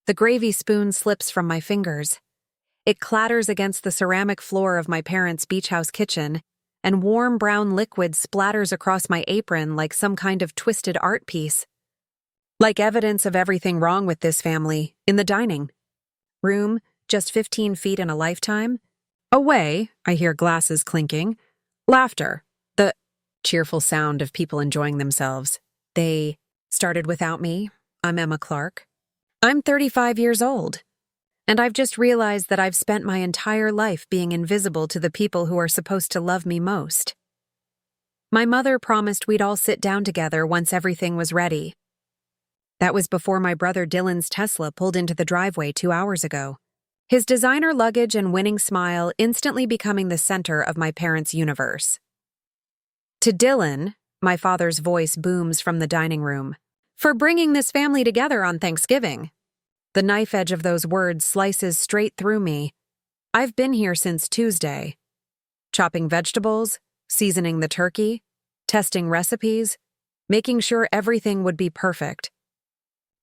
The gravy spoon slips from my fingers. It clatters against the ceramic floor of my parents' beach house kitchen, and warm brown liquid splatters across my apron like some kind of twisted art piece. Like evidence of everything wrong with this family, in the dining room, just 15 feet in a lifetime. Away, I hear glasses clinking. Laughter. The cheerful sound of people enjoying themselves. They started without me. I'm Emma Clark. I'm 35 years old. And I've just realized that I've spent my entire life being invisible to the people who are supposed to love me most. My mother promised we'd all sit down together once everything was ready. That was before my brother Dylan's Tesla pulled into the driveway 2 hours ago. His designer luggage and winning smile instantly becoming the center of my parents' universe. To Dylan, my father's voice booms from the dining room. For bringing this family together on Thanksgiving. The knife edge of those words slices straight through me. I've been here since Tuesday. Chopping vegetables, seasoning the turkey, testing recipes, making sure everything would be perfect.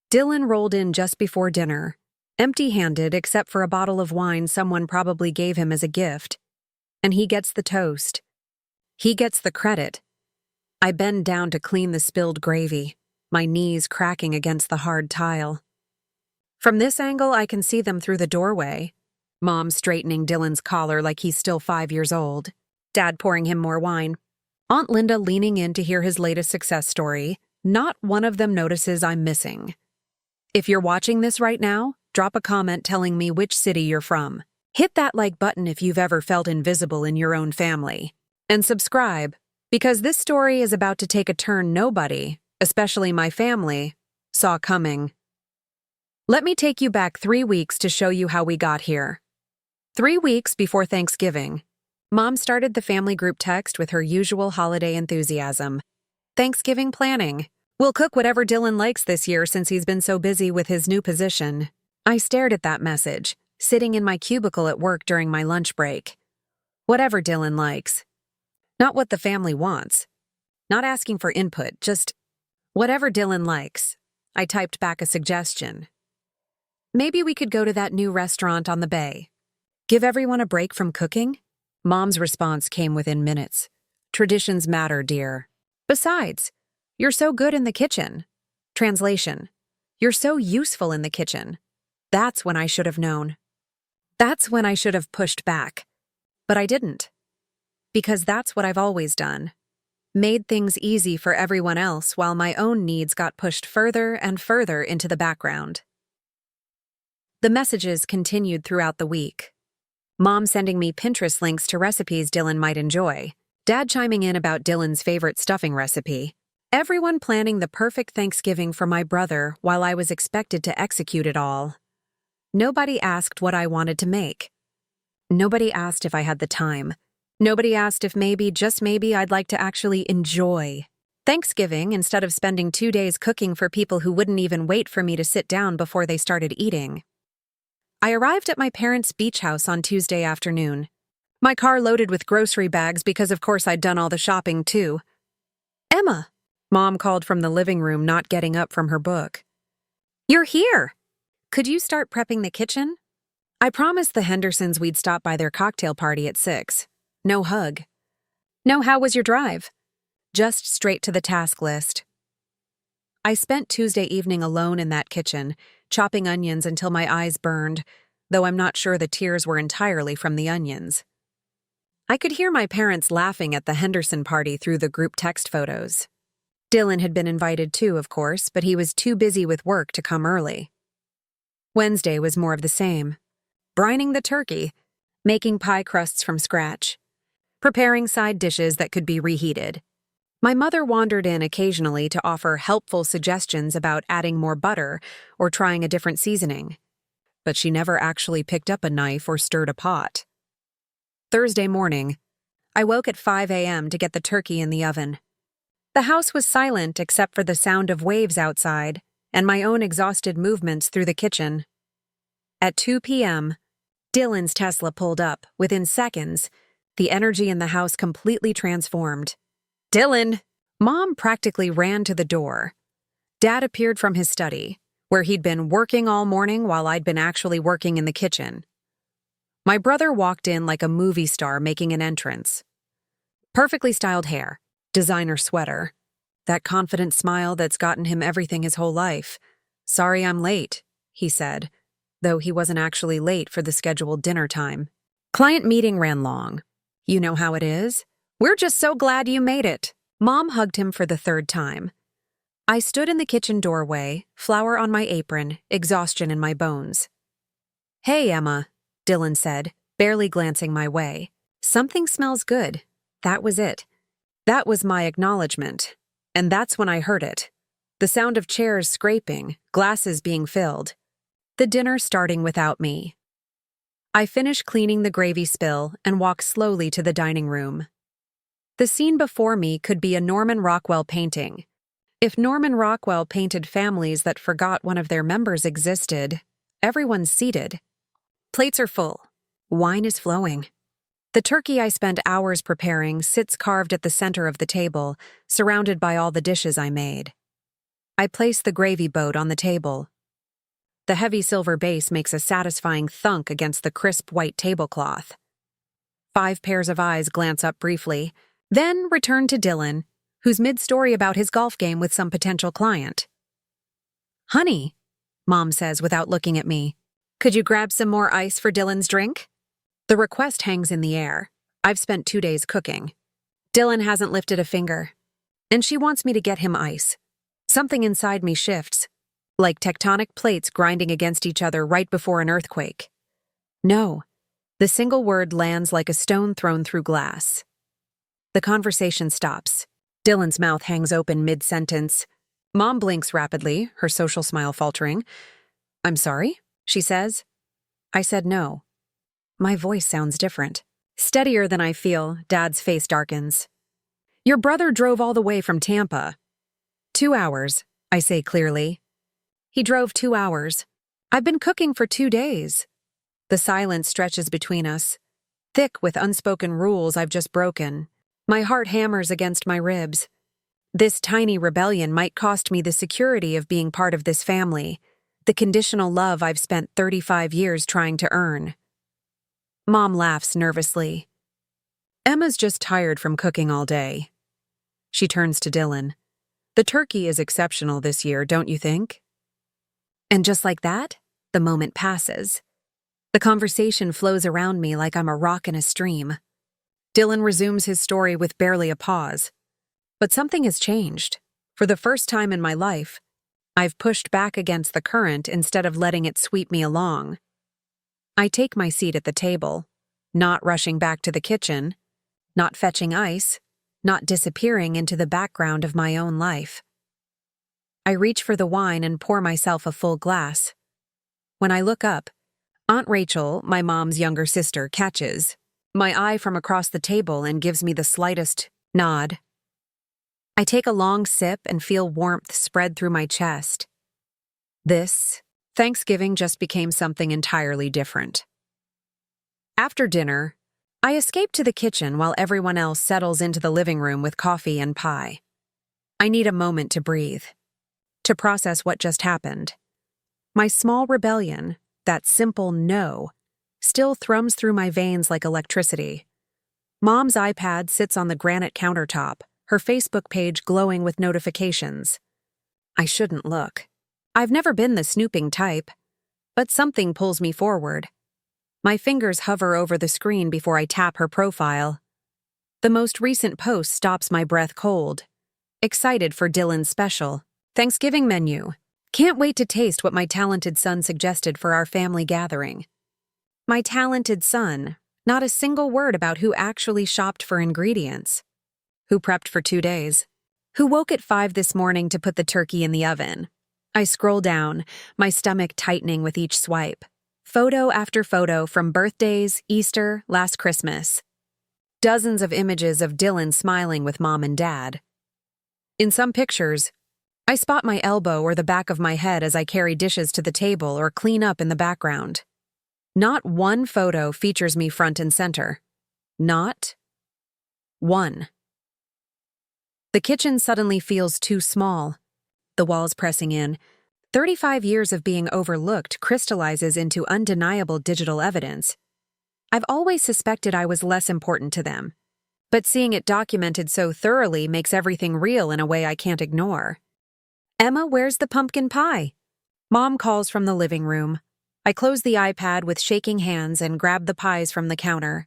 Dylan rolled in just before dinner, empty-handed except for a bottle of wine someone probably gave him as a gift. And he gets the toast. He gets the credit. I bend down to clean the spilled gravy, my knees cracking against the hard tile. From this angle, I can see them through the doorway. Mom straightening Dylan's collar like he's still 5 years old. Dad pouring him more wine. Aunt Linda leaning in to hear his latest success story. Not one of them notices I'm missing. If you're watching this right now, drop a comment telling me which city you're from. Hit that like button if you've ever felt invisible in your own family. And subscribe, because this story is about to take a turn nobody, especially my family, saw coming. Let me take you back 3 weeks to show you how we got here. 3 weeks before Thanksgiving, Mom started the family group text with her usual holiday enthusiasm. Thanksgiving planning. We'll cook whatever Dylan likes this year since he's been so busy with his new position. I stared at that message, sitting in my cubicle at work during my lunch break. Whatever Dylan likes. Not what the family wants. Not asking for input, just whatever Dylan likes. I typed back a suggestion. Maybe we could go to that new restaurant on the bay. Give everyone a break from cooking? Mom's response came within minutes. Traditions matter, dear. Besides, you're so good in the kitchen. Translation. You're so useful in the kitchen. That's when I should have known. That's when I should have pushed back. But I didn't. Because that's what I've always done. Made things easy for everyone else while my own needs got pushed further and further into the background. The messages continued throughout the week. Mom sending me Pinterest links to recipes Dylan might enjoy. Dad chiming in about Dylan's favorite stuffing recipe. Everyone planning the perfect Thanksgiving for my brother while I was expected to execute it all. Nobody asked what I wanted to make. Nobody asked if I had the time. Nobody asked if maybe, just maybe, I'd like to actually enjoy Thanksgiving instead of spending 2 days cooking for people who wouldn't even wait for me to sit down before they started eating. I arrived at my parents' beach house on Tuesday afternoon. My car loaded with grocery bags because of course I'd done all the shopping too. Emma, Mom called from the living room, not getting up from her book. You're here! Could you start prepping the kitchen? I promised the Hendersons we'd stop by their cocktail party at 6. No hug. No, how was your drive? Just straight to the task list. I spent Tuesday evening alone in that kitchen, chopping onions until my eyes burned, though I'm not sure the tears were entirely from the onions. I could hear my parents laughing at the Henderson party through the group text photos. Dylan had been invited too, of course, but he was too busy with work to come early. Wednesday was more of the same. Brining the turkey, making pie crusts from scratch, preparing side dishes that could be reheated. My mother wandered in occasionally to offer helpful suggestions about adding more butter or trying a different seasoning. But she never actually picked up a knife or stirred a pot. Thursday morning, I woke at 5 a.m. to get the turkey in the oven. The house was silent except for the sound of waves outside and my own exhausted movements through the kitchen. At 2 p.m., Dylan's Tesla pulled up. Within seconds, the energy in the house completely transformed. Dylan! Mom practically ran to the door. Dad appeared from his study, where he'd been working all morning while I'd been actually working in the kitchen. My brother walked in like a movie star making an entrance. Perfectly styled hair, designer sweater, that confident smile that's gotten him everything his whole life. "Sorry I'm late," he said, though he wasn't actually late for the scheduled dinner time. "Client meeting ran long. You know how it is. We're just so glad you made it." Mom hugged him for the third time. I stood in the kitchen doorway, flour on my apron, exhaustion in my bones. "Hey, Emma," Dylan said, barely glancing my way. "Something smells good." That was it. That was my acknowledgement. And that's when I heard it. The sound of chairs scraping, glasses being filled. The dinner starting without me. I finished cleaning the gravy spill and walked slowly to the dining room. The scene before me could be a Norman Rockwell painting. If Norman Rockwell painted families that forgot one of their members existed, everyone's seated. Plates are full. Wine is flowing. The turkey I spent hours preparing sits carved at the center of the table, surrounded by all the dishes I made. I place the gravy boat on the table. The heavy silver base makes a satisfying thunk against the crisp white tablecloth. 5 pairs of eyes glance up briefly, then return to Dylan, who's mid-story about his golf game with some potential client. "Honey," Mom says without looking at me, "could you grab some more ice for Dylan's drink?" The request hangs in the air. I've spent 2 days cooking. Dylan hasn't lifted a finger. And she wants me to get him ice. Something inside me shifts, like tectonic plates grinding against each other right before an earthquake. No. The single word lands like a stone thrown through glass. The conversation stops. Dylan's mouth hangs open mid-sentence. Mom blinks rapidly, her social smile faltering. "I'm sorry?" she says. I said no. My voice sounds different. Steadier than I feel, Dad's face darkens. "Your brother drove all the way from Tampa." 2 hours, I say clearly. "He drove 2 hours. I've been cooking for 2 days." The silence stretches between us, thick with unspoken rules I've just broken. My heart hammers against my ribs. This tiny rebellion might cost me the security of being part of this family, the conditional love I've spent 35 years trying to earn. Mom laughs nervously. "Emma's just tired from cooking all day." She turns to Dylan. "The turkey is exceptional this year, don't you think?" And just like that, the moment passes. The conversation flows around me like I'm a rock in a stream. Dylan resumes his story with barely a pause. But something has changed. For the first time in my life, I've pushed back against the current instead of letting it sweep me along. I take my seat at the table, not rushing back to the kitchen, not fetching ice, not disappearing into the background of my own life. I reach for the wine and pour myself a full glass. When I look up, Aunt Rachel, my mom's younger sister, catches my eye from across the table and gives me the slightest nod. I take a long sip and feel warmth spread through my chest. This Thanksgiving just became something entirely different. After dinner, I escape to the kitchen while everyone else settles into the living room with coffee and pie. I need a moment to breathe, to process what just happened. My small rebellion, that simple no, still thrums through my veins like electricity. Mom's iPad sits on the granite countertop, her Facebook page glowing with notifications. I shouldn't look. I've never been the snooping type, but something pulls me forward. My fingers hover over the screen before I tap her profile. The most recent post stops my breath cold. Excited for Dylan's special Thanksgiving menu. Can't wait to taste what my talented son suggested for our family gathering. My talented son, not a single word about who actually shopped for ingredients. Who prepped for 2 days. Who woke at 5 this morning to put the turkey in the oven. I scroll down, my stomach tightening with each swipe. Photo after photo from birthdays, Easter, last Christmas. Dozens of images of Dylan smiling with Mom and Dad. In some pictures, I spot my elbow or the back of my head as I carry dishes to the table or clean up in the background. Not one photo features me front and center. Not one. The kitchen suddenly feels too small. The walls pressing in, 35 years of being overlooked crystallizes into undeniable digital evidence. I've always suspected I was less important to them, but seeing it documented so thoroughly makes everything real in a way I can't ignore. "Emma, where's the pumpkin pie?" Mom calls from the living room. I close the iPad with shaking hands and grab the pies from the counter.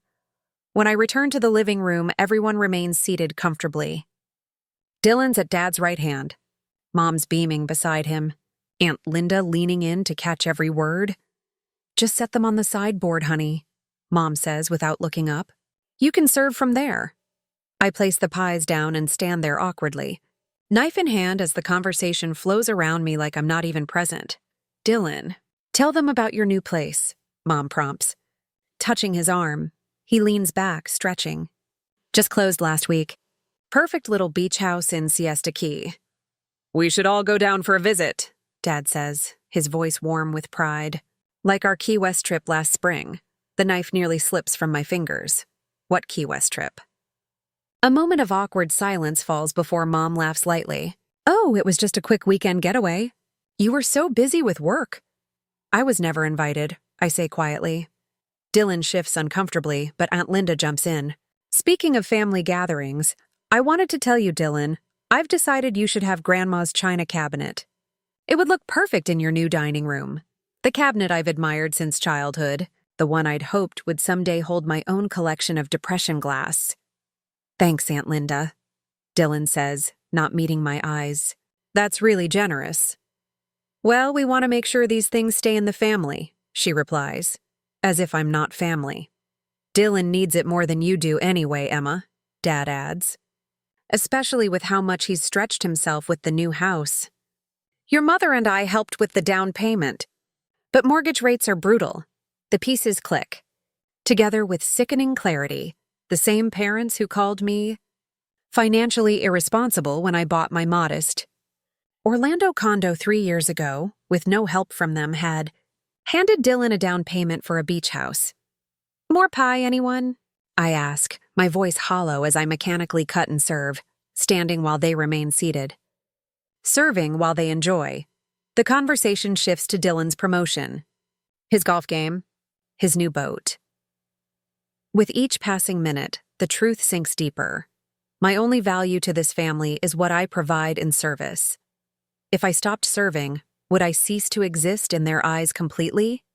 When I return to the living room, everyone remains seated comfortably. Dylan's at Dad's right hand. Mom's beaming beside him. Aunt Linda leaning in to catch every word. "Just set them on the sideboard, honey," Mom says without looking up. "You can serve from there." I place the pies down and stand there awkwardly, knife in hand as the conversation flows around me like I'm not even present. "Dylan, tell them about your new place," Mom prompts. Touching his arm, he leans back, stretching. "Just closed last week. Perfect little beach house in Siesta Key." "We should all go down for a visit," Dad says, his voice warm with pride. "Like our Key West trip last spring." The knife nearly slips from my fingers. "What Key West trip?" A moment of awkward silence falls before Mom laughs lightly. "Oh, it was just a quick weekend getaway. You were so busy with work." "I was never invited," I say quietly. Dylan shifts uncomfortably, but Aunt Linda jumps in. "Speaking of family gatherings, I wanted to tell you, Dylan, I've decided you should have Grandma's china cabinet. It would look perfect in your new dining room. The cabinet I've admired since childhood, the one I'd hoped would someday hold my own collection of depression glass." "Thanks, Aunt Linda," Dylan says, not meeting my eyes. "That's really generous." "Well, we want to make sure these things stay in the family," she replies, as if I'm not family. "Dylan needs it more than you do anyway, Emma," Dad adds. "Especially with how much he's stretched himself with the new house. Your mother and I helped with the down payment, but mortgage rates are brutal." The pieces click. Together with sickening clarity, the same parents who called me financially irresponsible when I bought my modest Orlando condo 3 years ago, with no help from them, had handed Dylan a down payment for a beach house. "More pie, anyone?" I ask, my voice hollow as I mechanically cut and serve, standing while they remain seated. Serving while they enjoy. The conversation shifts to Dylan's promotion. His golf game. His new boat. With each passing minute, the truth sinks deeper. My only value to this family is what I provide in service. If I stopped serving, would I cease to exist in their eyes completely?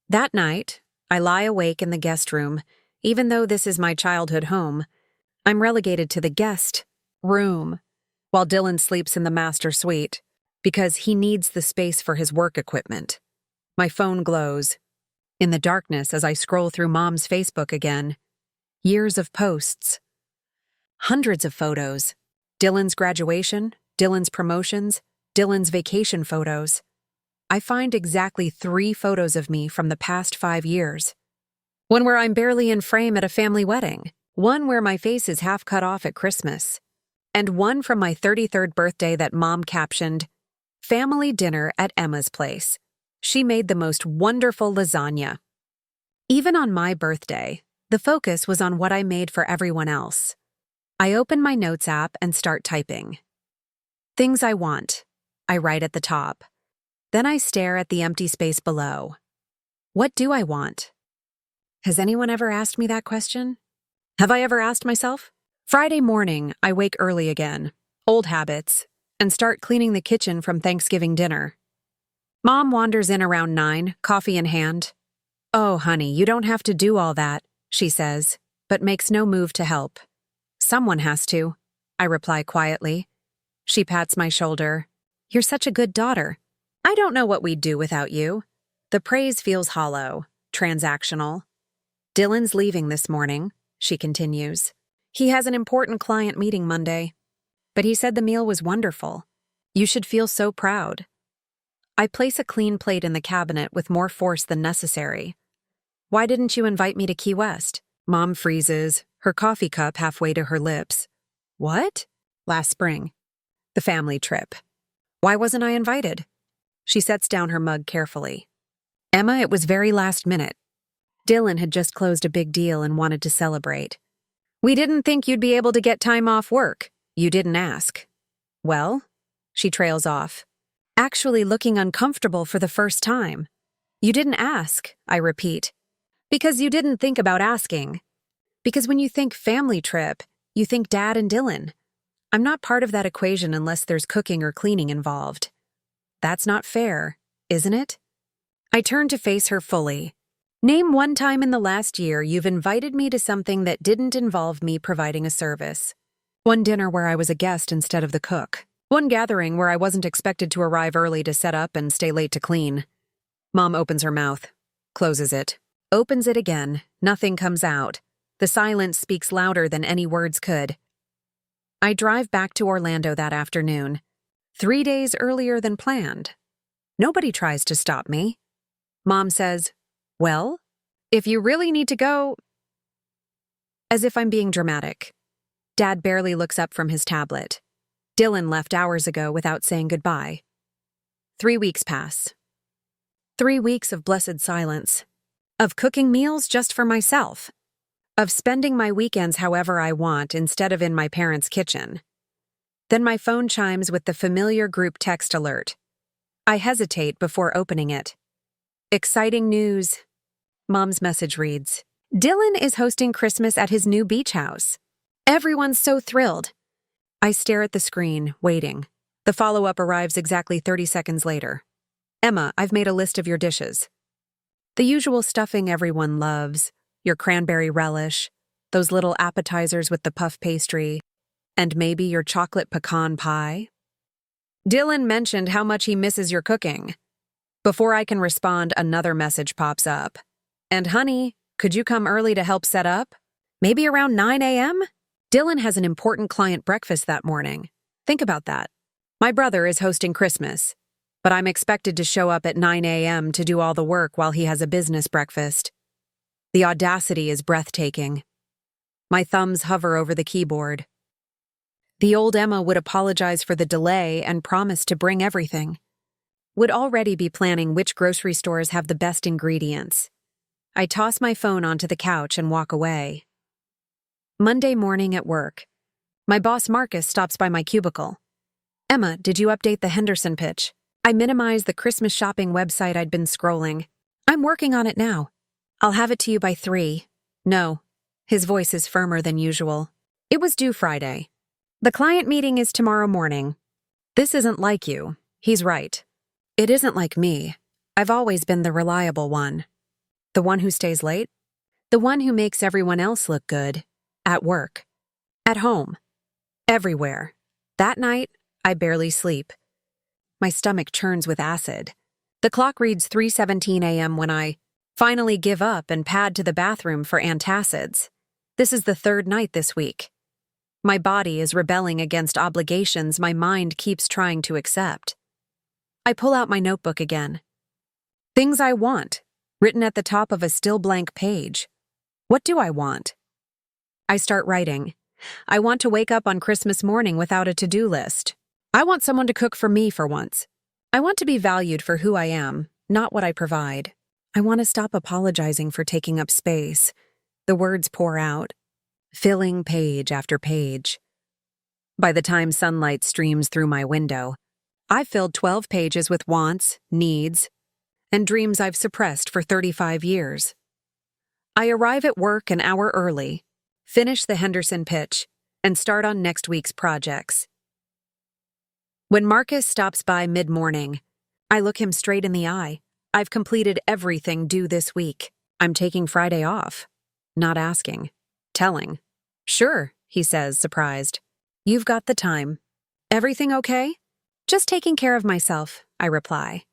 That night, I lie awake in the guest room, even though this is my childhood home. I'm relegated to the guest room, while Dylan sleeps in the master suite, because he needs the space for his work equipment. My phone glows. In the darkness as I scroll through Mom's Facebook again. Years of posts. Hundreds of photos. Dylan's graduation, Dylan's promotions, Dylan's vacation photos. I find exactly 3 photos of me from the past 5 years. One where I'm barely in frame at a family wedding. One where my face is half cut off at Christmas. And one from my 33rd birthday that Mom captioned, "Family dinner at Emma's place. She made the most wonderful lasagna." Even on my birthday, the focus was on what I made for everyone else. I open my notes app and start typing. "Things I want," I write at the top. Then I stare at the empty space below. What do I want? Has anyone ever asked me that question? Have I ever asked myself? Friday morning, I wake early again, old habits, and start cleaning the kitchen from Thanksgiving dinner. Mom wanders in around 9, coffee in hand. "Oh, honey, you don't have to do all that," she says, but makes no move to help. "Someone has to," I reply quietly. She pats my shoulder. "You're such a good daughter. I don't know what we'd do without you." The praise feels hollow, transactional. "Dylan's leaving this morning," she continues. "He has an important client meeting Monday. But he said the meal was wonderful. You should feel so proud." I place a clean plate in the cabinet with more force than necessary. "Why didn't you invite me to Key West?" Mom freezes, her coffee cup halfway to her lips. "What?" "Last spring. The family trip. Why wasn't I invited?" She sets down her mug carefully. "Emma, it was very last minute. Dylan had just closed a big deal and wanted to celebrate. We didn't think you'd be able to get time off work. You didn't ask." "Well?" She trails off. actually looking uncomfortable for the first time. You didn't ask, I repeat. Because you didn't think about asking. Because when you think family trip, you think Dad and Dylan. I'm not part of that equation unless there's cooking or cleaning involved. That's not fair, isn't it? I turn to face her fully. Name one time in the last year you've invited me to something that didn't involve me providing a service. One dinner where I was a guest instead of the cook. One gathering where I wasn't expected to arrive early to set up and stay late to clean. Mom opens her mouth, closes it, opens it again, nothing comes out. The silence speaks louder than any words could. I drive back to Orlando that afternoon, 3 days earlier than planned. Nobody tries to stop me. Mom says, "Well, if you really need to go," as if I'm being dramatic. Dad barely looks up from his tablet. Dylan left hours ago without saying goodbye. 3 weeks pass. 3 weeks of blessed silence. Of cooking meals just for myself. Of spending my weekends however I want instead of in my parents' kitchen. Then my phone chimes with the familiar group text alert. I hesitate before opening it. Exciting news. Mom's message reads, "Dylan is hosting Christmas at his new beach house. Everyone's so thrilled." I stare at the screen, waiting. The follow-up arrives exactly 30 seconds later. "Emma, I've made a list of your dishes. The usual stuffing everyone loves, your cranberry relish, those little appetizers with the puff pastry, and maybe your chocolate pecan pie." Dylan mentioned how much he misses your cooking. Before I can respond, another message pops up. "And honey, could you come early to help set up? Maybe around 9 a.m.? Dylan has an important client breakfast that morning. Think about that. My brother is hosting Christmas, but I'm expected to show up at 9 a.m. to do all the work while he has a business breakfast. The audacity is breathtaking. My thumbs hover over the keyboard. The old Emma would apologize for the delay and promise to bring everything. Would already be planning which grocery stores have the best ingredients. I toss my phone onto the couch and walk away. Monday morning at work. My boss Marcus stops by my cubicle. "Emma, did you update the Henderson pitch?" I minimize the Christmas shopping website I'd been scrolling. "I'm working on it now. I'll have it to you by 3. "No." His voice is firmer than usual. "It was due Friday. The client meeting is tomorrow morning." This isn't like you. He's right. It isn't like me. I've always been the reliable one. The one who stays late. The one who makes everyone else look good. At work. At home. Everywhere. That night, I barely sleep. My stomach churns with acid. The clock reads 3:17 a.m. when I finally give up and pad to the bathroom for antacids. This is the 3rd night this week. My body is rebelling against obligations my mind keeps trying to accept. I pull out my notebook again. Things I want, written at the top of a still blank page. What do I want? I start writing. I want to wake up on Christmas morning without a to-do list. I want someone to cook for me for once. I want to be valued for who I am, not what I provide. I want to stop apologizing for taking up space. The words pour out, filling page after page. By the time sunlight streams through my window, I've filled 12 pages with wants, needs, and dreams I've suppressed for 35 years. I arrive at work an hour early, finish the Henderson pitch, and start on next week's projects. When Marcus stops by mid-morning, I look him straight in the eye. I've completed everything due this week. I'm taking Friday off. Not asking. Telling. "Sure," he says, surprised. "You've got the time. Everything okay?" "Just taking care of myself," I reply.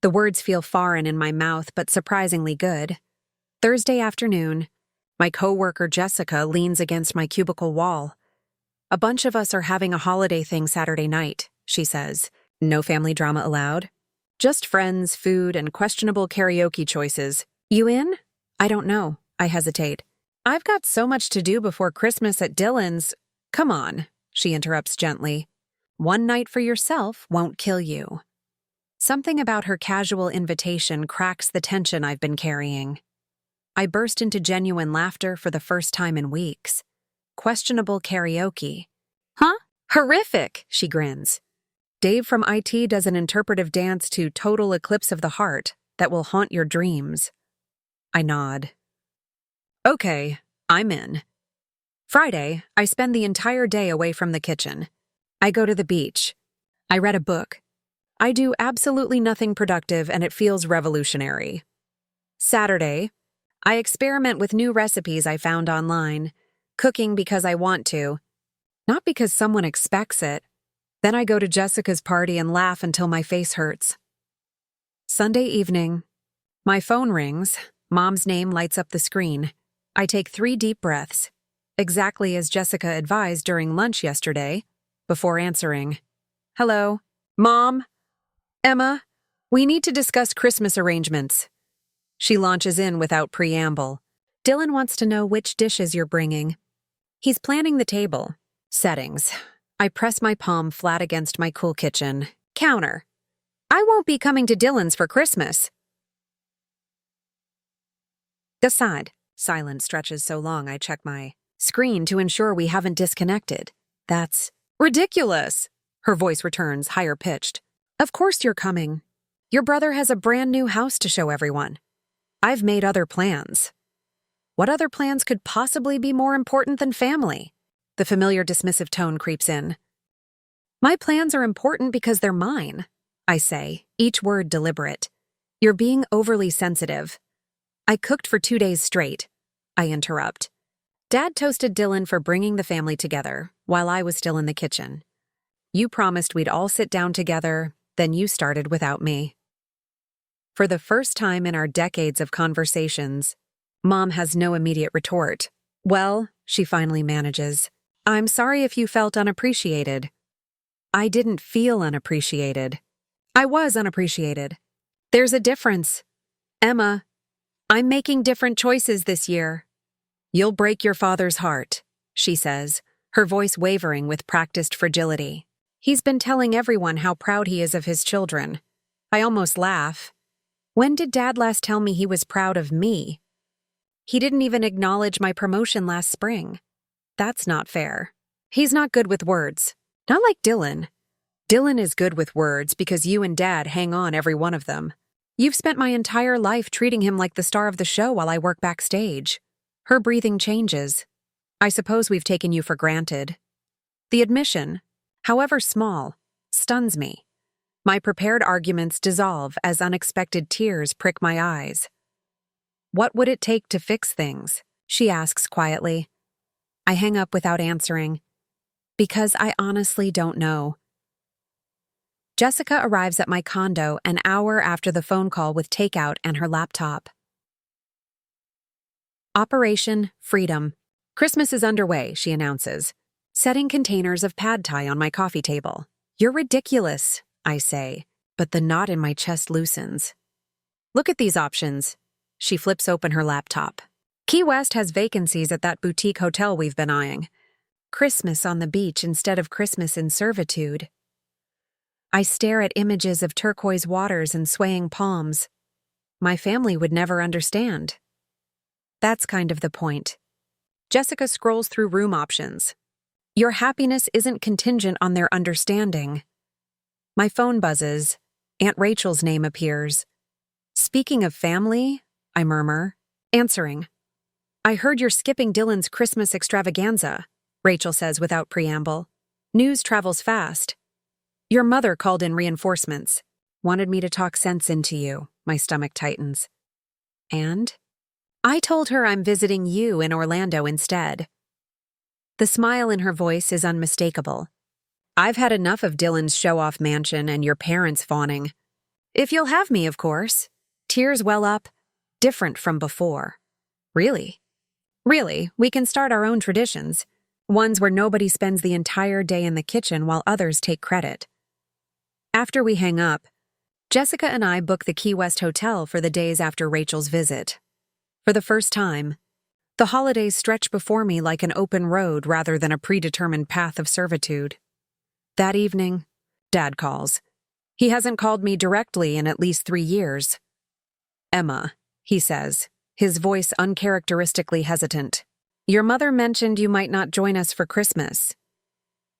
The words feel foreign in my mouth, but surprisingly good. Thursday afternoon, my coworker Jessica leans against my cubicle wall. "A bunch of us are having a holiday thing Saturday night," she says. "No family drama allowed. Just friends, food, and questionable karaoke choices. You in?" "I don't know." I hesitate. "I've got so much to do before Christmas at Dylan's." "Come on," she interrupts gently. "One night for yourself won't kill you." Something about her casual invitation cracks the tension I've been carrying. I burst into genuine laughter for the first time in weeks. Questionable karaoke. "Huh? Horrific," she grins. Dave from IT does an interpretive dance to Total Eclipse of the Heart that will haunt your dreams. I nod. Okay, I'm in. Friday, I spend the entire day away from the kitchen. I go to the beach. I read a book. I do absolutely nothing productive and it feels revolutionary. Saturday, I experiment with new recipes I found online, cooking because I want to, not because someone expects it. Then I go to Jessica's party and laugh until my face hurts. Sunday evening, my phone rings. Mom's name lights up the screen. I take 3 deep breaths, exactly as Jessica advised during lunch yesterday, before answering. Hello, Mom? Emma, we need to discuss Christmas arrangements. She launches in without preamble. Dylan wants to know which dishes you're bringing. He's planning the table. Settings. I press my palm flat against my cool kitchen. Counter. I won't be coming to Dylan's for Christmas. Decide. Silence stretches so long I check my screen to ensure we haven't disconnected. That's ridiculous. Her voice returns, higher pitched. Of course you're coming. Your brother has a brand new house to show everyone. I've made other plans. What other plans could possibly be more important than family? The familiar dismissive tone creeps in. My plans are important because they're mine, I say, each word deliberate. You're being overly sensitive. I cooked for 2 days straight. I interrupt. Dad toasted Dylan for bringing the family together while I was still in the kitchen. You promised we'd all sit down together, then you started without me. For the first time in our decades of conversations, Mom has no immediate retort. Well, she finally manages. I'm sorry if you felt unappreciated. I didn't feel unappreciated. I was unappreciated. There's a difference. Emma, I'm making different choices this year. You'll break your father's heart, she says, her voice wavering with practiced fragility. He's been telling everyone how proud he is of his children. I almost laugh. When did Dad last tell me he was proud of me? He didn't even acknowledge my promotion last spring. That's not fair. He's not good with words. Not like Dylan. Dylan is good with words because you and Dad hang on every one of them. You've spent my entire life treating him like the star of the show while I work backstage. Her breathing changes. I suppose we've taken you for granted. The admission, however small, stuns me. My prepared arguments dissolve as unexpected tears prick my eyes. What would it take to fix things? She asks quietly. I hang up without answering. Because I honestly don't know. Jessica arrives at my condo an hour after the phone call with takeout and her laptop. Operation Freedom. Christmas is underway, she announces, setting containers of pad thai on my coffee table. You're ridiculous, I say, but the knot in my chest loosens. Look at these options. She flips open her laptop. Key West has vacancies at that boutique hotel we've been eyeing. Christmas on the beach instead of Christmas in servitude. I stare at images of turquoise waters and swaying palms. My family would never understand. That's kind of the point. Jessica scrolls through room options. Your happiness isn't contingent on their understanding. My phone buzzes. Aunt Rachel's name appears. Speaking of family, I murmur, answering. I heard you're skipping Dylan's Christmas extravaganza, Rachel says without preamble. News travels fast. Your mother called in reinforcements. Wanted me to talk sense into you. My stomach tightens. And? I told her I'm visiting you in Orlando instead. The smile in her voice is unmistakable. I've had enough of Dylan's show-off mansion and your parents fawning. If you'll have me, of course. Tears well up, different from before. Really? Really, we can start our own traditions. Ones where nobody spends the entire day in the kitchen while others take credit. After we hang up, Jessica and I book the Key West Hotel for the days after Rachel's visit. For the first time, the holidays stretch before me like an open road rather than a predetermined path of servitude. That evening, Dad calls. He hasn't called me directly in at least 3 years. Emma, he says, his voice uncharacteristically hesitant. Your mother mentioned you might not join us for Christmas.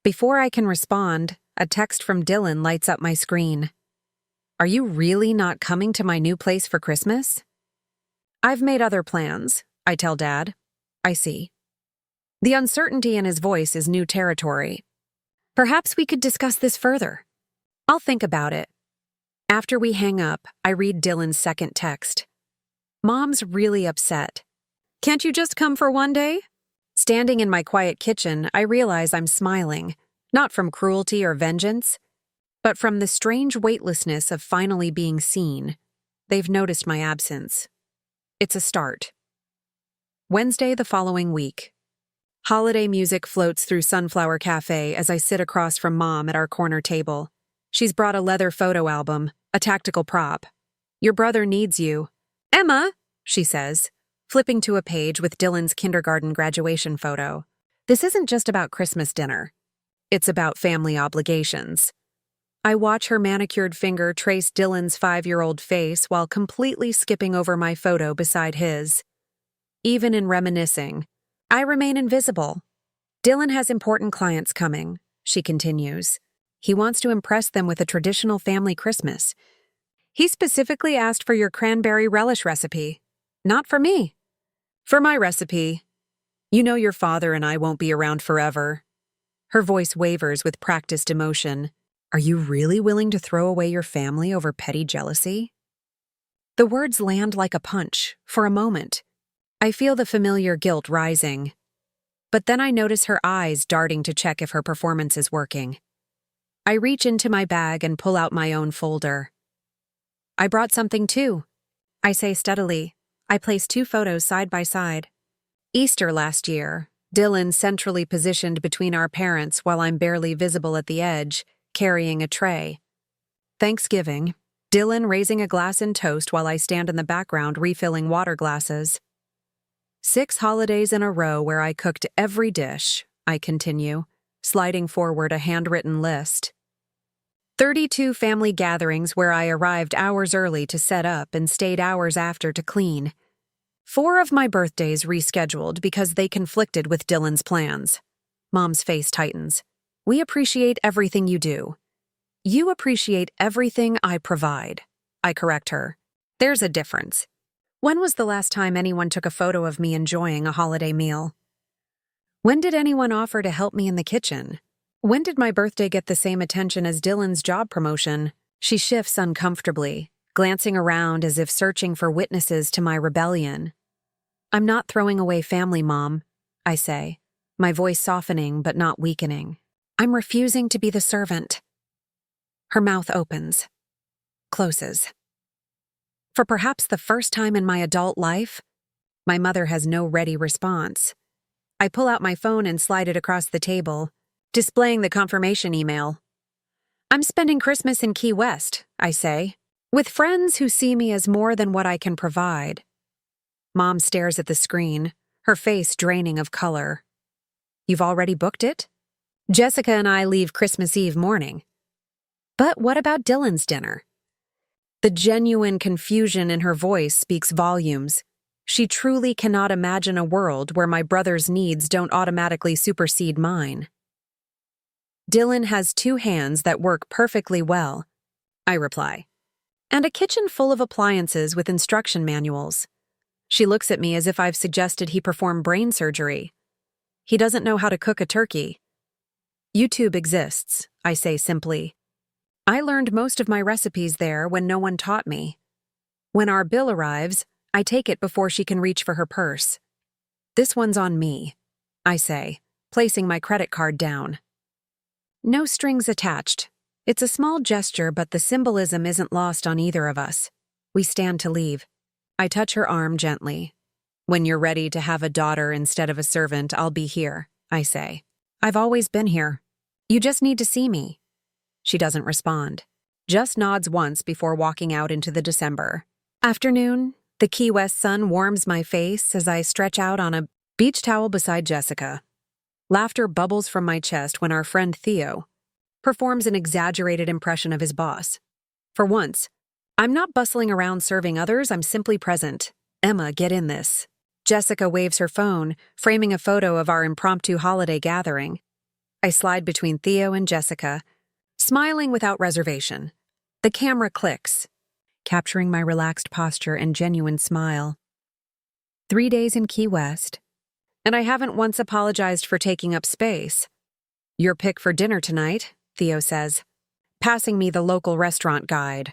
Before I can respond, a text from Dylan lights up my screen. Are you really not coming to my new place for Christmas? I've made other plans, I tell Dad. I see. The uncertainty in his voice is new territory. Perhaps we could discuss this further. I'll think about it. After we hang up, I read Dylan's second text. Mom's really upset. Can't you just come for one day? Standing in my quiet kitchen, I realize I'm smiling, not from cruelty or vengeance, but from the strange weightlessness of finally being seen. They've noticed my absence. It's a start. Wednesday the following week. Holiday music floats through Sunflower Cafe as I sit across from Mom at our corner table. She's brought a leather photo album, a tactical prop. Your brother needs you. Emma, she says, flipping to a page with Dylan's kindergarten graduation photo. This isn't just about Christmas dinner. It's about family obligations. I watch her manicured finger trace Dylan's 5-year-old face while completely skipping over my photo beside his. Even in reminiscing, I remain invisible. Dylan has important clients coming, she continues. He wants to impress them with a traditional family Christmas. He specifically asked for your cranberry relish recipe. Not for me. For my recipe. You know your father and I won't be around forever. Her voice wavers with practiced emotion. Are you really willing to throw away your family over petty jealousy? The words land like a punch, for a moment. I feel the familiar guilt rising. But then I notice her eyes darting to check if her performance is working. I reach into my bag and pull out my own folder. I brought something too, I say steadily. I place 2 photos side by side. Easter last year, Dylan centrally positioned between our parents while I'm barely visible at the edge, carrying a tray. Thanksgiving, Dylan raising a glass in toast while I stand in the background refilling water glasses. 6 holidays in a row where I cooked every dish, I continue, sliding forward a handwritten list. 32 family gatherings where I arrived hours early to set up and stayed hours after to clean. 4 of my birthdays rescheduled because they conflicted with Dylan's plans. Mom's face tightens. We appreciate everything you do. You appreciate everything I provide. I correct her. There's a difference. When was the last time anyone took a photo of me enjoying a holiday meal? When did anyone offer to help me in the kitchen? When did my birthday get the same attention as Dylan's job promotion? She shifts uncomfortably, glancing around as if searching for witnesses to my rebellion. I'm not throwing away family, Mom, I say, my voice softening but not weakening. I'm refusing to be the servant. Her mouth opens, closes. For perhaps the first time in my adult life, my mother has no ready response. I pull out my phone and slide it across the table, displaying the confirmation email. I'm spending Christmas in Key West, I say, with friends who see me as more than what I can provide. Mom stares at the screen, her face draining of color. You've already booked it? Jessica and I leave Christmas Eve morning. But what about Dylan's dinner? The genuine confusion in her voice speaks volumes. She truly cannot imagine a world where my brother's needs don't automatically supersede mine. Dylan has 2 hands that work perfectly well, I reply, and a kitchen full of appliances with instruction manuals. She looks at me as if I've suggested he perform brain surgery. He doesn't know how to cook a turkey. YouTube exists, I say simply. I learned most of my recipes there when no one taught me. When our bill arrives, I take it before she can reach for her purse. This one's on me, I say, placing my credit card down. No strings attached. It's a small gesture, but the symbolism isn't lost on either of us. We stand to leave. I touch her arm gently. When you're ready to have a daughter instead of a servant, I'll be here, I say. I've always been here. You just need to see me. She doesn't respond, just nods once before walking out into the December. Afternoon, the Key West sun warms my face as I stretch out on a beach towel beside Jessica. Laughter bubbles from my chest when our friend Theo performs an exaggerated impression of his boss. For once, I'm not bustling around serving others, I'm simply present. Emma, get in this. Jessica waves her phone, framing a photo of our impromptu holiday gathering. I slide between Theo and Jessica, Smiling without reservation. The camera clicks, capturing my relaxed posture and genuine smile. 3 days in Key West, and I haven't once apologized for taking up space. Your pick for dinner tonight, Theo says, passing me the local restaurant guide.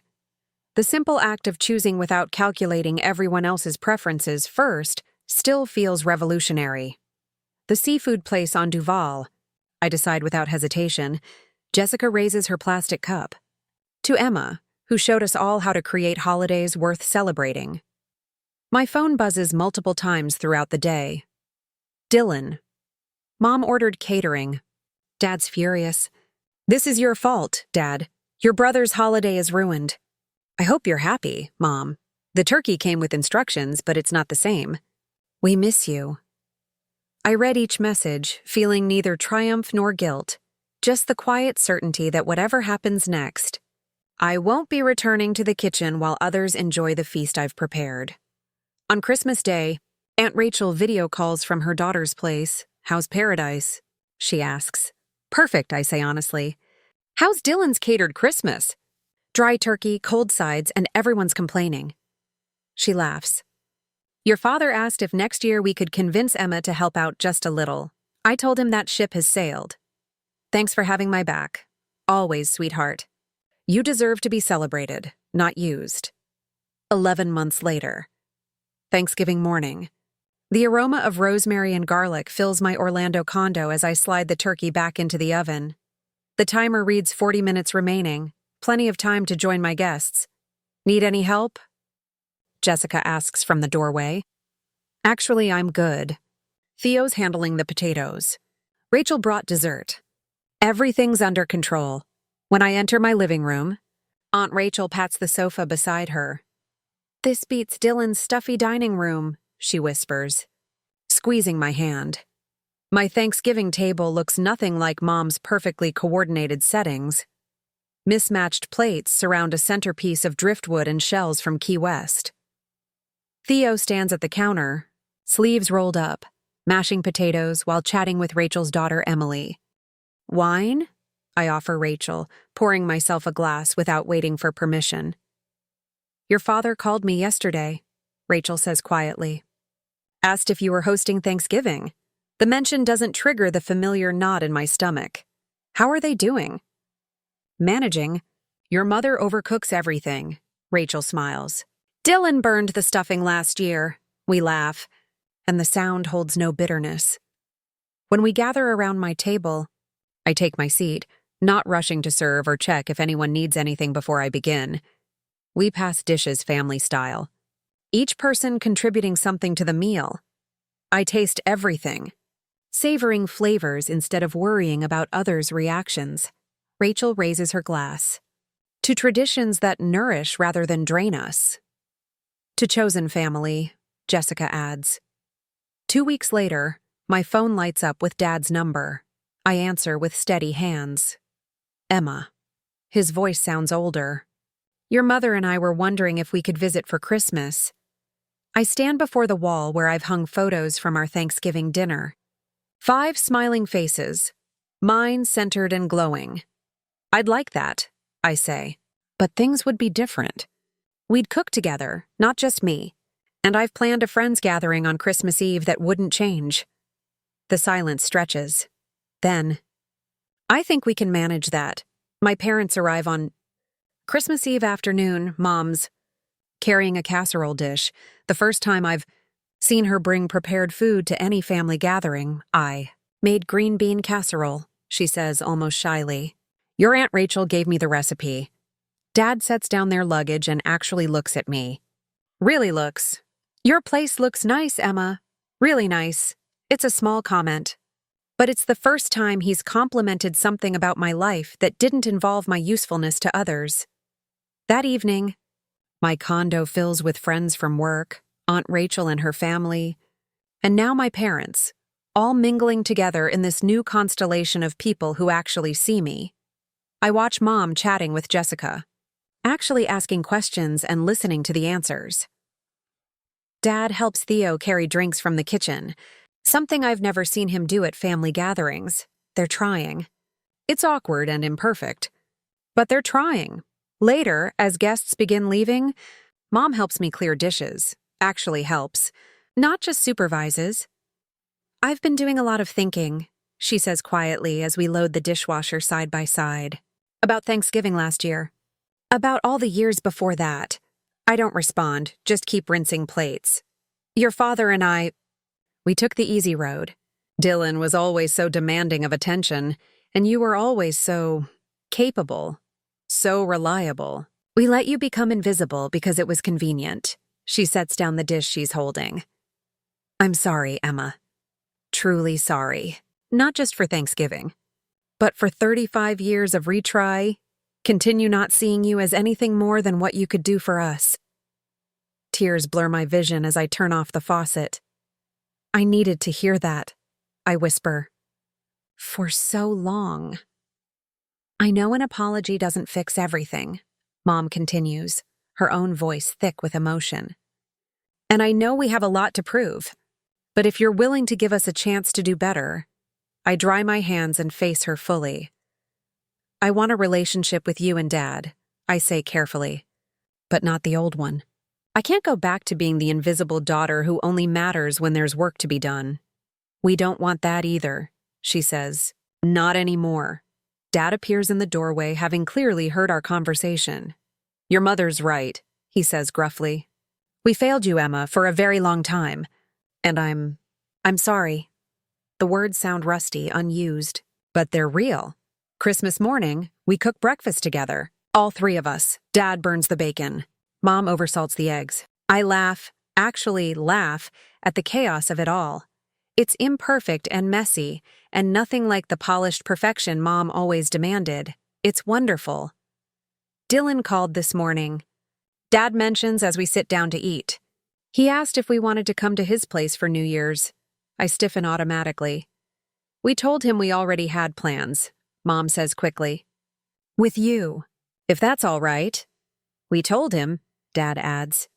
The simple act of choosing without calculating everyone else's preferences first still feels revolutionary. The seafood place on Duval. I decide without hesitation. Jessica raises her plastic cup. To Emma, who showed us all how to create holidays worth celebrating. My phone buzzes multiple times throughout the day. Dylan. Mom ordered catering. Dad's furious. This is your fault, Dad. Your brother's holiday is ruined. I hope you're happy, Mom. The turkey came with instructions, but it's not the same. We miss you. I read each message, feeling neither triumph nor guilt, just the quiet certainty that whatever happens next, I won't be returning to the kitchen while others enjoy the feast I've prepared. On Christmas Day, Aunt Rachel video calls from her daughter's place. How's paradise? She asks. Perfect, I say honestly. How's Dylan's catered Christmas? Dry turkey, cold sides, and everyone's complaining. She laughs. Your father asked if next year we could convince Emma to help out just a little. I told him that ship has sailed. Thanks for having my back. Always, sweetheart. You deserve to be celebrated, not used. 11 months later. Thanksgiving morning. The aroma of rosemary and garlic fills my Orlando condo as I slide the turkey back into the oven. The timer reads 40 minutes remaining, plenty of time to join my guests. Need any help? Jessica asks from the doorway. Actually, I'm good. Theo's handling the potatoes. Rachel brought dessert. Everything's under control. When I enter my living room, Aunt Rachel pats the sofa beside her. This beats Dylan's stuffy dining room, she whispers, squeezing my hand. My Thanksgiving table looks nothing like Mom's perfectly coordinated settings. Mismatched plates surround a centerpiece of driftwood and shells from Key West. Theo stands at the counter, sleeves rolled up, mashing potatoes while chatting with Rachel's daughter Emily. Wine? I offer Rachel, pouring myself a glass without waiting for permission. Your father called me yesterday, Rachel says quietly. Asked if you were hosting Thanksgiving. The mention doesn't trigger the familiar knot in my stomach. How are they doing? Managing. Your mother overcooks everything, Rachel smiles. Dylan burned the stuffing last year. We laugh, and the sound holds no bitterness. When we gather around my table, I take my seat, not rushing to serve or check if anyone needs anything before I begin. We pass dishes family style, each person contributing something to the meal. I taste everything, savoring flavors instead of worrying about others' reactions. Rachel raises her glass. To traditions that nourish rather than drain us. To chosen family, Jessica adds. 2 weeks later, my phone lights up with Dad's number. I answer with steady hands. Emma. His voice sounds older. Your mother and I were wondering if we could visit for Christmas. I stand before the wall where I've hung photos from our Thanksgiving dinner. 5 smiling faces, mine centered and glowing. I'd like that, I say, but things would be different. We'd cook together, not just me, and I've planned a friends gathering on Christmas Eve that wouldn't change. The silence stretches. Then, I think we can manage that. My parents arrive on Christmas Eve afternoon, Mom's carrying a casserole dish. The first time I've seen her bring prepared food to any family gathering. I made green bean casserole, she says almost shyly. Your Aunt Rachel gave me the recipe. Dad sets down their luggage and actually looks at me. Really looks. Your place looks nice, Emma. Really nice. It's a small comment. But it's the first time he's complimented something about my life that didn't involve my usefulness to others. That evening, my condo fills with friends from work, Aunt Rachel and her family, and now my parents, all mingling together in this new constellation of people who actually see me. I watch Mom chatting with Jessica, actually asking questions and listening to the answers. Dad helps Theo carry drinks from the kitchen, something I've never seen him do at family gatherings. They're trying. It's awkward and imperfect, But they're trying. Later, as guests begin leaving, Mom helps me clear dishes. Actually helps. Not just supervises. I've been doing a lot of thinking, she says quietly as we load the dishwasher side by side. About Thanksgiving last year. About all the years before that. I don't respond, just keep rinsing plates. Your father and we took the easy road. Dylan was always so demanding of attention, and you were always so capable, so reliable. We let you become invisible because it was convenient. She sets down the dish she's holding. I'm sorry, Emma. Truly sorry. Not just for Thanksgiving, but for 35 years of retry, continue not seeing you as anything more than what you could do for us. Tears blur my vision as I turn off the faucet. I needed to hear that, I whisper. For so long. I know an apology doesn't fix everything, Mom continues, her own voice thick with emotion. And I know we have a lot to prove. But if you're willing to give us a chance to do better, I dry my hands and face her fully. I want a relationship with you and Dad, I say carefully, but not the old one. I can't go back to being the invisible daughter who only matters when there's work to be done. We don't want that either, she says. Not anymore. Dad appears in the doorway, having clearly heard our conversation. Your mother's right, he says gruffly. We failed you, Emma, for a very long time. And I'm sorry. The words sound rusty, unused, but they're real. Christmas morning, we cook breakfast together. All three of us. Dad burns the bacon. Mom oversalts the eggs. I actually laugh, at the chaos of it all. It's imperfect and messy, and nothing like the polished perfection Mom always demanded. It's wonderful. Dylan called this morning. Dad mentions as we sit down to eat. He asked if we wanted to come to his place for New Year's. I stiffen automatically. We told him we already had plans, Mom says quickly. With you, if that's all right. We told him, Dad adds,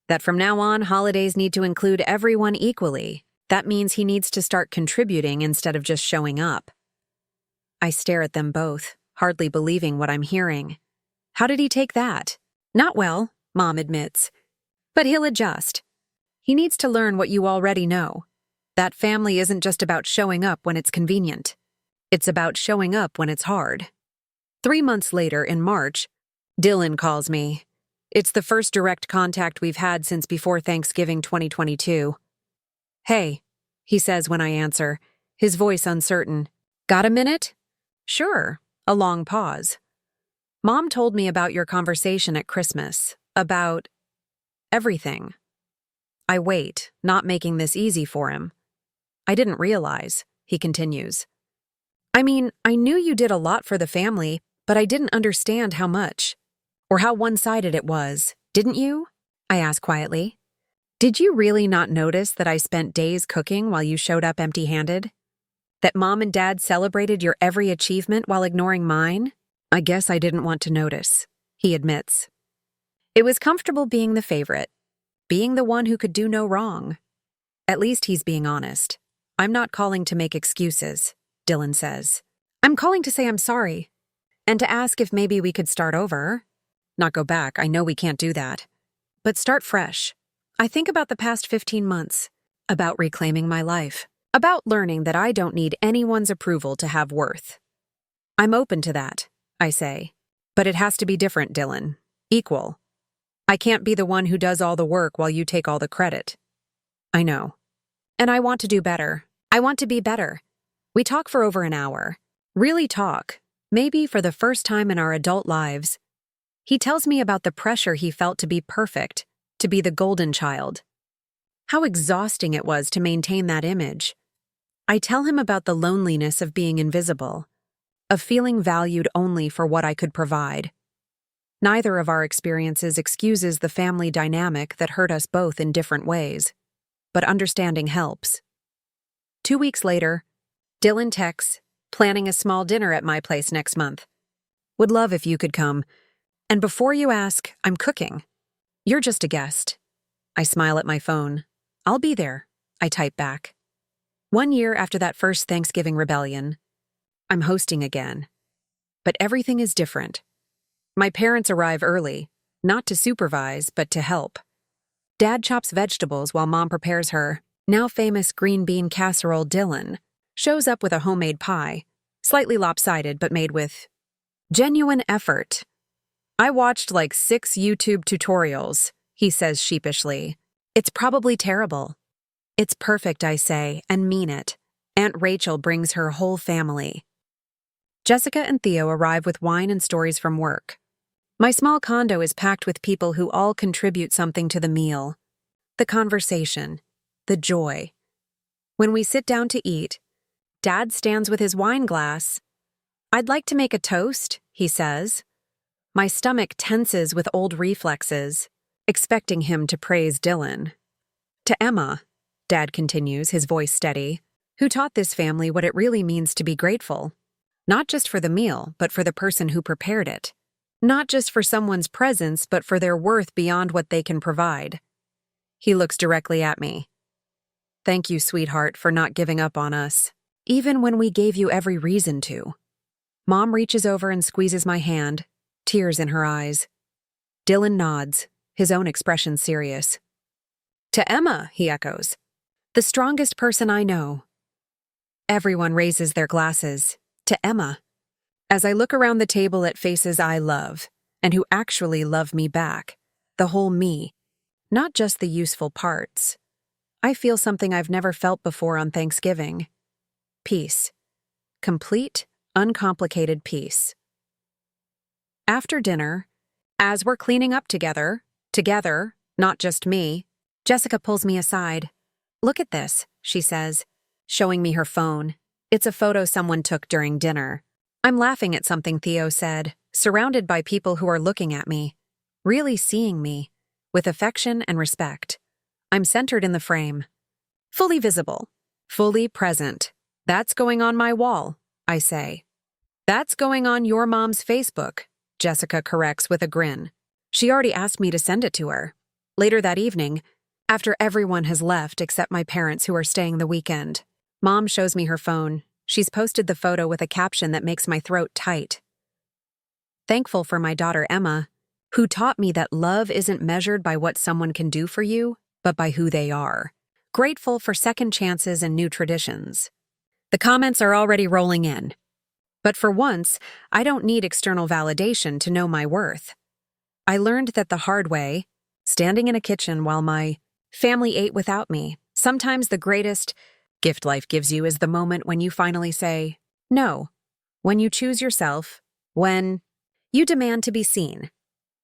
that from now on holidays need to include everyone equally. That means he needs to start contributing instead of just showing up. I stare at them both, hardly believing what I'm hearing. How did he take that? Not well, Mom admits. But he'll adjust. He needs to learn what you already know. That family isn't just about showing up when it's convenient. It's about showing up when it's hard. 3 months later, in March, Dylan calls me. It's the first direct contact we've had since before Thanksgiving 2022. Hey, he says when I answer, his voice uncertain. Got a minute? Sure. A long pause. Mom told me about your conversation at Christmas. About everything. I wait, not making this easy for him. I didn't realize, he continues. I mean, I knew you did a lot for the family, but I didn't understand how much. Or how one-sided it was, didn't you? I ask quietly. Did you really not notice that I spent days cooking while you showed up empty-handed? That Mom and Dad celebrated your every achievement while ignoring mine? I guess I didn't want to notice, he admits. It was comfortable being the favorite, being the one who could do no wrong. At least he's being honest. I'm not calling to make excuses, Dylan says. I'm calling to say I'm sorry, and to ask if maybe we could start over. Not go back, I know we can't do that. But start fresh. I think about the past 15 months, about reclaiming my life, about learning that I don't need anyone's approval to have worth. I'm open to that, I say. But it has to be different, Dylan. Equal. I can't be the one who does all the work while you take all the credit. I know. And I want to do better. I want to be better. We talk for over an hour. Really talk. Maybe for the first time in our adult lives. He tells me about the pressure he felt to be perfect, to be the golden child. How exhausting it was to maintain that image. I tell him about the loneliness of being invisible, of feeling valued only for what I could provide. Neither of our experiences excuses the family dynamic that hurt us both in different ways, but understanding helps. 2 weeks later, Dylan texts, planning a small dinner at my place next month. Would love if you could come. And before you ask, I'm cooking. You're just a guest. I smile at my phone. I'll be there, I type back. 1 year after that first Thanksgiving rebellion, I'm hosting again. But everything is different. My parents arrive early, not to supervise, but to help. Dad chops vegetables while Mom prepares her now famous green bean casserole. Dylan shows up with a homemade pie, slightly lopsided but made with genuine effort. I watched like 6 YouTube tutorials, he says sheepishly. It's probably terrible. It's perfect, I say, and mean it. Aunt Rachel brings her whole family. Jessica and Theo arrive with wine and stories from work. My small condo is packed with people who all contribute something to the meal. The conversation, the joy. When we sit down to eat, Dad stands with his wine glass. I'd like to make a toast, he says. My stomach tenses with old reflexes, expecting him to praise Dylan. To Emma, Dad continues, his voice steady, who taught this family what it really means to be grateful. Not just for the meal, but for the person who prepared it. Not just for someone's presence, but for their worth beyond what they can provide. He looks directly at me. Thank you, sweetheart, for not giving up on us, even when we gave you every reason to. Mom reaches over and squeezes my hand, tears in her eyes. Dylan nods, his own expression serious. To Emma, he echoes. The strongest person I know. Everyone raises their glasses. To Emma. As I look around the table at faces I love, and who actually love me back, the whole me, not just the useful parts, I feel something I've never felt before on Thanksgiving. Peace. Complete, uncomplicated peace. After dinner, as we're cleaning up together, not just me, Jessica pulls me aside. Look at this, she says, showing me her phone. It's a photo someone took during dinner. I'm laughing at something Theo said, surrounded by people who are looking at me, really seeing me, with affection and respect. I'm centered in the frame. Fully visible, fully present. That's going on my wall, I say. That's going on your mom's Facebook, Jessica corrects with a grin. She already asked me to send it to her. Later that evening, after everyone has left except my parents who are staying the weekend, Mom shows me her phone. She's posted the photo with a caption that makes my throat tight. Thankful for my daughter Emma, who taught me that love isn't measured by what someone can do for you, but by who they are. Grateful for second chances and new traditions. The comments are already rolling in. But for once, I don't need external validation to know my worth. I learned that the hard way, standing in a kitchen while my family ate without me. Sometimes the greatest gift life gives you is the moment when you finally say, no, when you choose yourself, when you demand to be seen.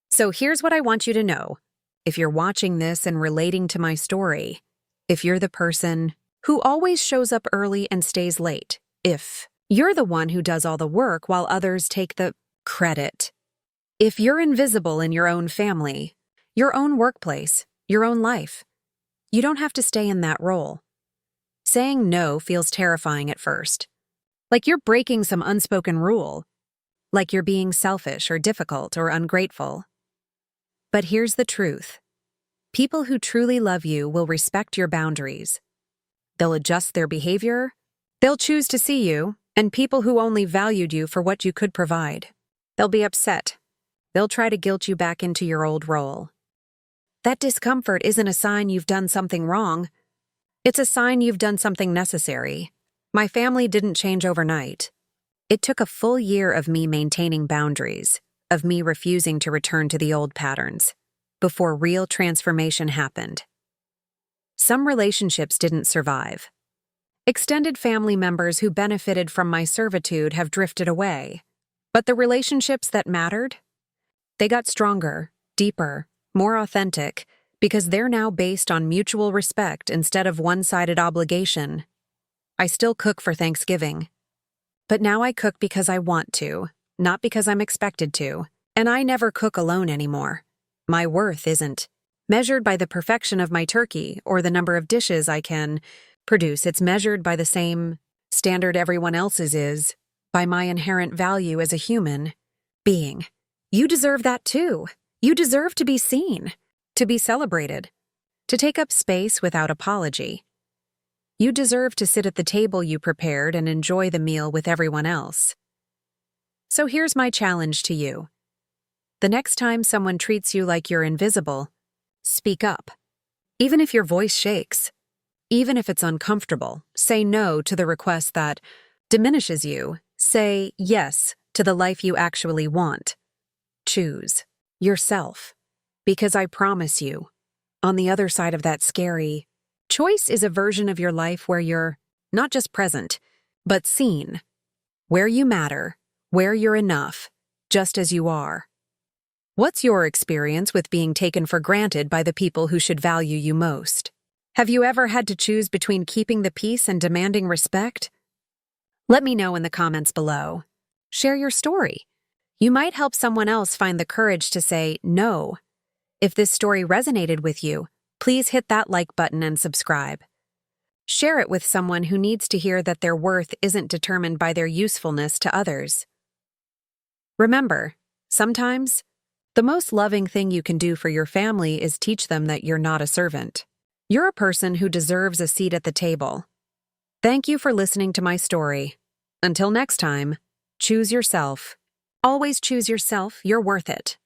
So here's what I want you to know. If you're watching this and relating to my story, if you're the person who always shows up early and stays late, if you're the one who does all the work while others take the credit, if you're invisible in your own family, your own workplace, your own life, you don't have to stay in that role. Saying no feels terrifying at first. Like you're breaking some unspoken rule. Like you're being selfish or difficult or ungrateful. But here's the truth. People who truly love you will respect your boundaries. They'll adjust their behavior. They'll choose to see you, and people who only valued you for what you could provide. They'll be upset. They'll try to guilt you back into your old role. That discomfort isn't a sign you've done something wrong. It's a sign you've done something necessary. My family didn't change overnight. It took a full year of me maintaining boundaries, of me refusing to return to the old patterns, before real transformation happened. Some relationships didn't survive. Extended family members who benefited from my servitude have drifted away. But the relationships that mattered? They got stronger, deeper, more authentic, because they're now based on mutual respect instead of one-sided obligation. I still cook for Thanksgiving. But now I cook because I want to, not because I'm expected to, and I never cook alone anymore. My worth isn't measured by the perfection of my turkey or the number of dishes I can produce. It's measured by the same standard everyone else's is, by my inherent value as a human being. You deserve that too. You deserve to be seen. To be celebrated, to take up space without apology. You deserve to sit at the table you prepared and enjoy the meal with everyone else. So here's my challenge to you. The next time someone treats you like you're invisible, speak up. Even if your voice shakes, even if it's uncomfortable, say no to the request that diminishes you. Say yes to the life you actually want. Choose yourself. Because I promise you, on the other side of that scary choice is a version of your life where you're not just present, but seen. Where you matter, where you're enough, just as you are. What's your experience with being taken for granted by the people who should value you most? Have you ever had to choose between keeping the peace and demanding respect? Let me know in the comments below. Share your story. You might help someone else find the courage to say no. If this story resonated with you, please hit that like button and subscribe. Share it with someone who needs to hear that their worth isn't determined by their usefulness to others. Remember, sometimes, the most loving thing you can do for your family is teach them that you're not a servant. You're a person who deserves a seat at the table. Thank you for listening to my story. Until next time, choose yourself. Always choose yourself, you're worth it.